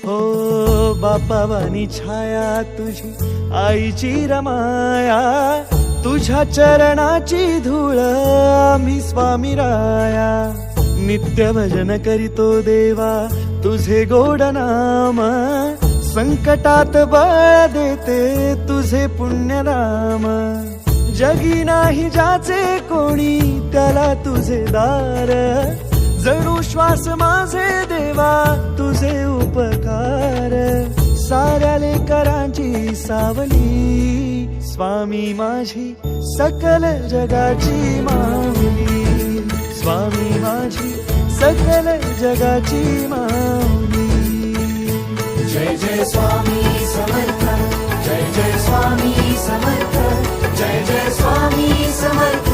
हो बापावानी छाया तुझी आईची रमाया, तुझ्या चरणाची धूळ आम्ही स्वामी राया. नित्य भजन करीतो देवा तुझे गोड नाम, संकटात बळ देते तुझे पुण्य नाम. जगी नाही ज्याचे कोणी त्याला तुझे दार, जणू श्वास माझे देवा तुझे उपकार. साऱ्या लेकरांची सावली स्वामी माझी सकल जगाची माऊली. स्वामी माझी सकल जगाची माऊली. जय जय स्वामी समर्थ, जय जय स्वामी समर्थ, जय जय स्वामी समर्थ.